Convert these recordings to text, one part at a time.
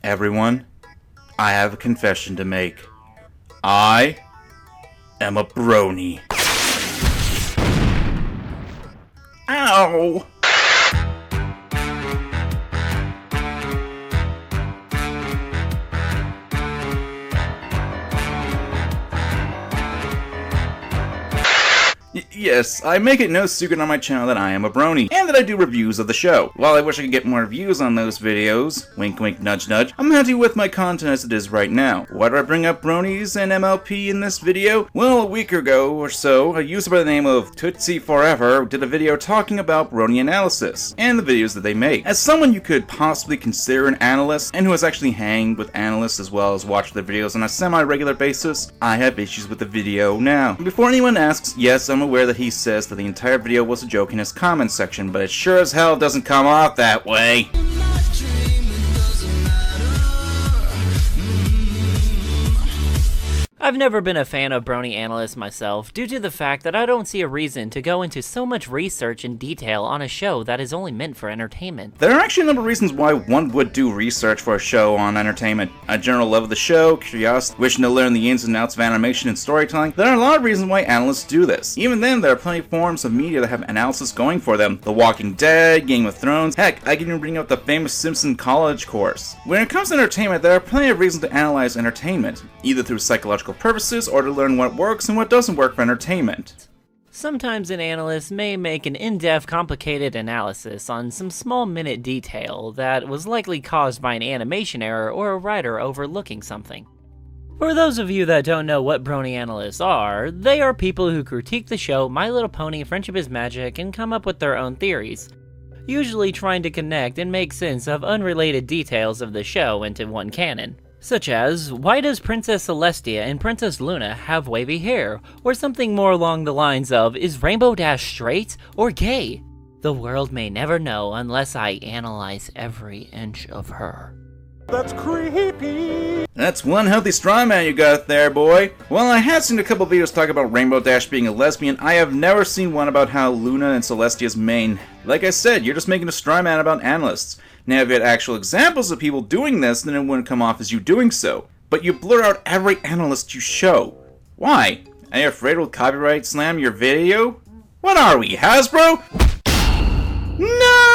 Everyone, I have a confession to make. I am a brony. Ow! Yes, I make it no secret on my channel that I am a brony, and that I do reviews of the show. While I wish I could get more views on those videos, wink wink nudge nudge, I'm happy with my content as it is right now. Why do I bring up bronies and MLP in this video? Well, a week ago or so, a user by the name of Tootsie4ever did a video talking about brony analysis, and the videos that they make. As someone you could possibly consider an analyst, and who has actually hanged with analysts as well as watched their videos on a semi-regular basis, I have issues with the video now. Before anyone asks, yes, I'm aware that he says that the entire video was a joke in his comment section, but it sure as hell doesn't come off that way. I've never been a fan of brony analysts myself, due to the fact that I don't see a reason to go into so much research and detail on a show that is only meant for entertainment. There are actually a number of reasons why one would do research for a show on entertainment. A general love of the show, curiosity, wishing to learn the ins and outs of animation and storytelling. There are a lot of reasons why analysts do this. Even then, there are plenty of forms of media that have analysis going for them. The Walking Dead, Game of Thrones, heck, I can even bring up the famous Simpson college course. When it comes to entertainment, there are plenty of reasons to analyze entertainment, either through psychological purposes or to learn what works and what doesn't work for entertainment. Sometimes an analyst may make an in-depth, complicated analysis on some small-minute detail that was likely caused by an animation error or a writer overlooking something. For those of you that don't know what brony analysts are, they are people who critique the show My Little Pony, Friendship is Magic, and come up with their own theories, usually trying to connect and make sense of unrelated details of the show into one canon. Such as, why does Princess Celestia and Princess Luna have wavy hair? Or something more along the lines of, is Rainbow Dash straight or gay? The world may never know unless I analyze every inch of her. That's creepy! That's one healthy straw man you got there, boy. While I have seen a couple videos talk about Rainbow Dash being a lesbian, I have never seen one about how Luna and Celestia's main. Like I said, you're just making a straw man about analysts. Now, if you had actual examples of people doing this, then it wouldn't come off as you doing so. But you blur out every analyst you show. Why? Are you afraid we'll copyright slam your video? What are we, Hasbro? No!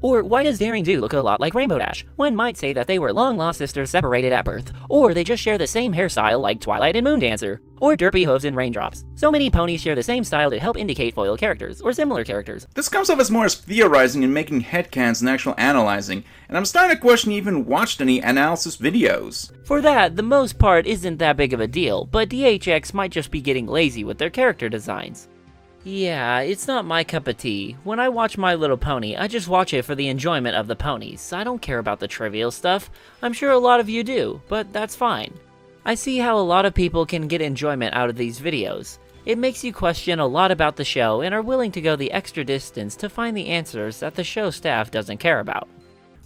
Or why does Daring Do look a lot like Rainbow Dash? One might say that they were long-lost sisters separated at birth. Or they just share the same hairstyle like Twilight and Moondancer. Or Derpy Hooves and Raindrops. So many ponies share the same style to help indicate foil characters, or similar characters. This comes off as more as theorizing and making headcanons than actual analyzing, and I'm starting to question you even watched any analysis videos. For that, the most part isn't that big of a deal, but DHX might just be getting lazy with their character designs. Yeah, it's not my cup of tea. When I watch My Little Pony, I just watch it for the enjoyment of the ponies. I don't care about the trivial stuff. I'm sure a lot of you do, but that's fine. I see how a lot of people can get enjoyment out of these videos. It makes you question a lot about the show and are willing to go the extra distance to find the answers that the show staff doesn't care about.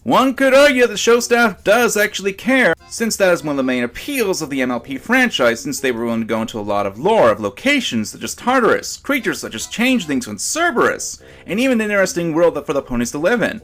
One could argue that the show staff does actually care, since that is one of the main appeals of the MLP franchise, since they were willing to go into a lot of lore of locations such as Tartarus, creatures such as Changelings and Cerberus, and even an interesting world for the ponies to live in.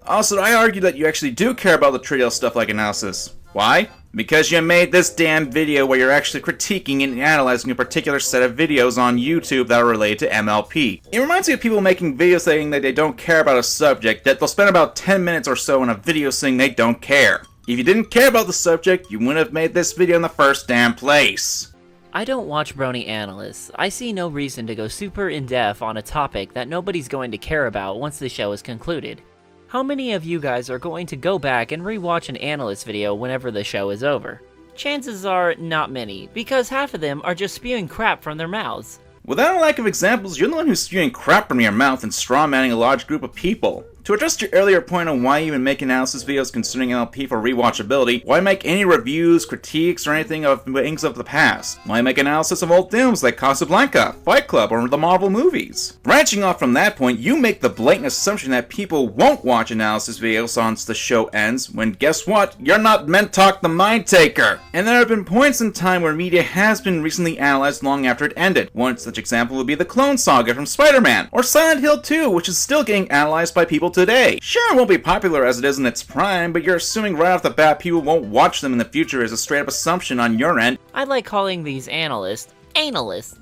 Also, I argue that you actually do care about the trivial stuff like analysis. Why? Because you made this damn video where you're actually critiquing and analyzing a particular set of videos on YouTube that are related to MLP. It reminds me of people making videos saying that they don't care about a subject, yet they'll spend about 10 minutes or so in a video saying they don't care. If you didn't care about the subject, you wouldn't have made this video in the first damn place. I don't watch brony analysts. I see no reason to go super in-depth on a topic that nobody's going to care about once the show is concluded. How many of you guys are going to go back and rewatch an analyst video whenever the show is over? Chances are not many, because half of them are just spewing crap from their mouths. Without a lack of examples, you're the one who's spewing crap from your mouth and strawmanning a large group of people. To address your earlier point on why even make analysis videos concerning MLP for rewatchability, why make any reviews, critiques, or anything of things of the past? Why make analysis of old films like Casablanca, Fight Club, or the Marvel movies? Branching off from that point, you make the blatant assumption that people won't watch analysis videos once the show ends, when guess what? You're not Mentalk the Mind Taker! And there have been points in time where media has been recently analyzed long after it ended. One such example would be the Clone Saga from Spider-Man, or Silent Hill 2, which is still getting analyzed by people today. Sure, it won't be popular as it is in its prime, but you're assuming right off the bat people won't watch them in the future is a straight up assumption on your end. I like calling these analysts, analysts.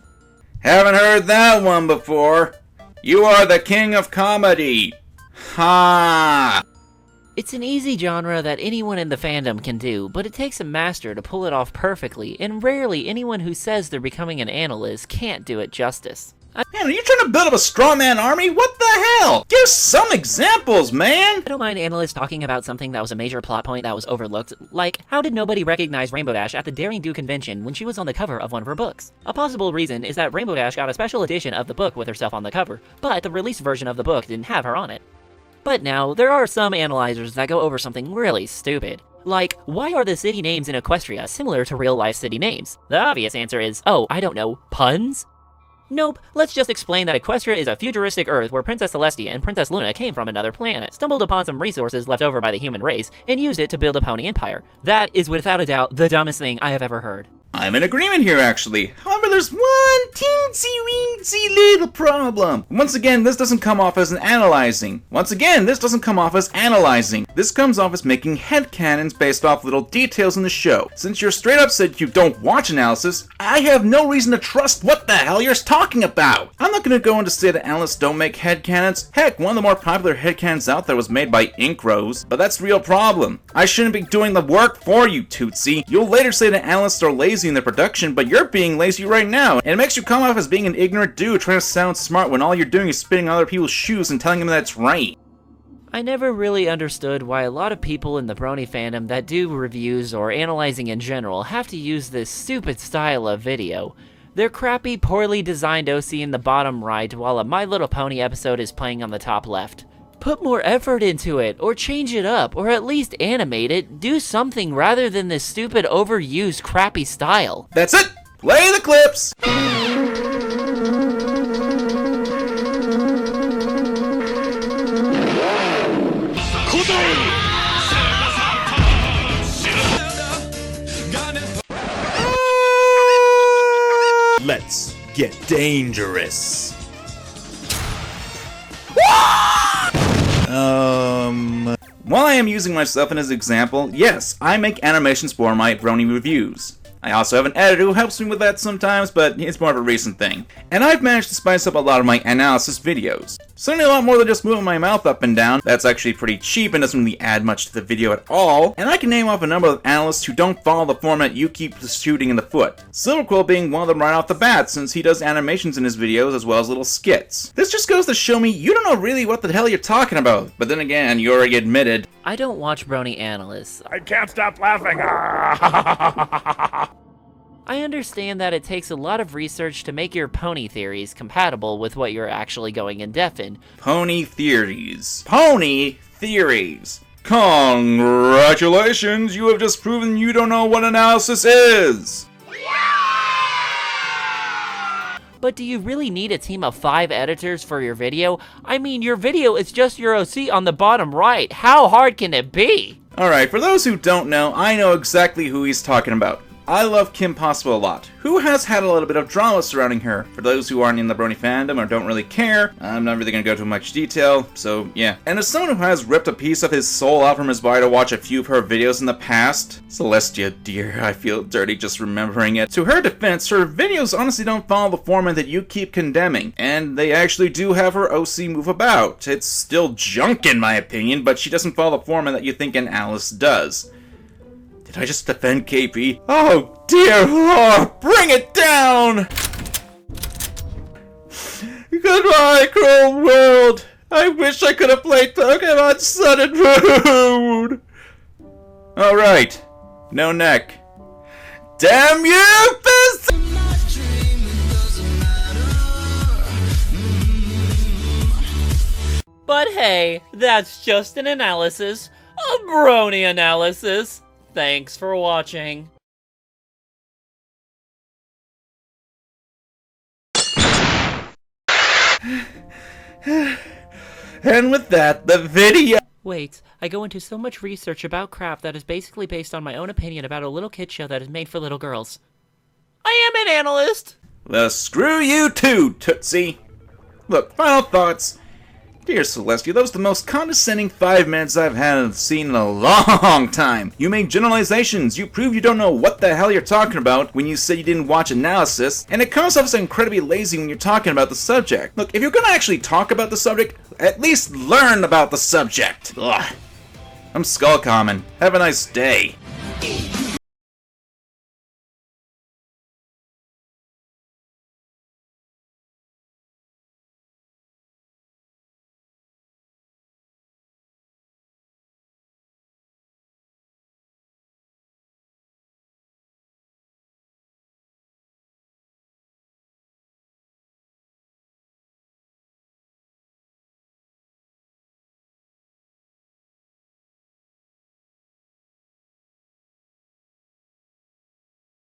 Haven't heard that one before. You are the king of comedy. Ha! It's an easy genre that anyone in the fandom can do, but it takes a master to pull it off perfectly, and rarely anyone who says they're becoming an analyst can't do it justice. Man, are you trying to build up a strawman army? What the hell? Give some examples, man! I don't mind analysts talking about something that was a major plot point that was overlooked, like, how did nobody recognize Rainbow Dash at the Daring Do convention when she was on the cover of one of her books? A possible reason is that Rainbow Dash got a special edition of the book with herself on the cover, but the released version of the book didn't have her on it. But now, there are some analyzers that go over something really stupid. Like, why are the city names in Equestria similar to real-life city names? The obvious answer is, oh, I don't know, puns? Nope, let's just explain that Equestria is a futuristic Earth where Princess Celestia and Princess Luna came from another planet, stumbled upon some resources left over by the human race, and used it to build a pony empire. That is without a doubt the dumbest thing I have ever heard. I'm in agreement here, actually. However, there's one teensy-weensy little problem. Once again, this doesn't come off as analyzing. This comes off as making headcanons based off little details in the show. Since you're straight up said you don't watch analysis, I have no reason to trust what the hell you're talking about. I'm not gonna go into say that analysts don't make headcanons. Heck, one of the more popular headcanons out there was made by Ink Rose, but that's the real problem. I shouldn't be doing the work for you, Tootsie. You'll later say that analysts are lazy in their production, but you're being lazy right now, and it makes you come off as being an ignorant dude trying to sound smart when all you're doing is spitting on other people's shoes and telling them that's right. I never really understood why a lot of people in the Brony fandom that do reviews or analyzing in general have to use this stupid style of video. Their crappy, poorly designed OC in the bottom right while a My Little Pony episode is playing on the top left. Put more effort into it, or change it up, or at least animate it. Do something rather than this stupid, overused, crappy style. That's it! Play the clips! Let's get dangerous. While I am using myself in as an example, yes, I make animations for my Brony reviews. I also have an editor who helps me with that sometimes, but it's more of a recent thing. And I've managed to spice up a lot of my analysis videos. Certainly a lot more than just moving my mouth up and down. That's actually pretty cheap and doesn't really add much to the video at all. And I can name off a number of analysts who don't follow the format you keep shooting in the foot. Silverquill being one of them right off the bat, since he does animations in his videos as well as little skits. This just goes to show me you don't know really what the hell you're talking about. But then again, you already admitted. I don't watch Brony analysts. I can't stop laughing. I understand that it takes a lot of research to make your pony theories compatible with what you're actually going in depth in. Pony theories. Pony theories. Congratulations, you have just proven you don't know what analysis is. But do you really need a team of 5 editors for your video? I mean, your video is just your OC on the bottom right. How hard can it be? Alright, for those who don't know, I know exactly who he's talking about. I love Kim Possible a lot, who has had a little bit of drama surrounding her. For those who aren't in the Brony fandom or don't really care, I'm not really going to go into much detail, so yeah. And as someone who has ripped a piece of his soul out from his body to watch a few of her videos in the past, Celestia, dear, I feel dirty just remembering it. To her defense, her videos honestly don't follow the format that you keep condemning, and they actually do have her OC move about. It's still junk in my opinion, but she doesn't follow the format that you think an Alice does. Did I just defend KP? Oh, dear Lord, bring it down! Goodbye, cruel world! I wish I could have played Pokemon Sun and Moon! Alright, no neck. Damn you, Fist! But hey, that's just an analysis. A Brony analysis. Thanks for watching. And with that, the video... Wait, I go into so much research about crap that is basically based on my own opinion about a little kid show that is made for little girls. I am an analyst! Well, screw you too, Tootsie. Look, final thoughts. Dear Celestia, that was the most condescending 5 minutes I've seen in a long time. You make generalizations, you prove you don't know what the hell you're talking about when you said you didn't watch analysis, and it comes off as incredibly lazy when you're talking about the subject. Look, if you're gonna actually talk about the subject, at least learn about the subject. Ugh. I'm Skullcommon. Have a nice day.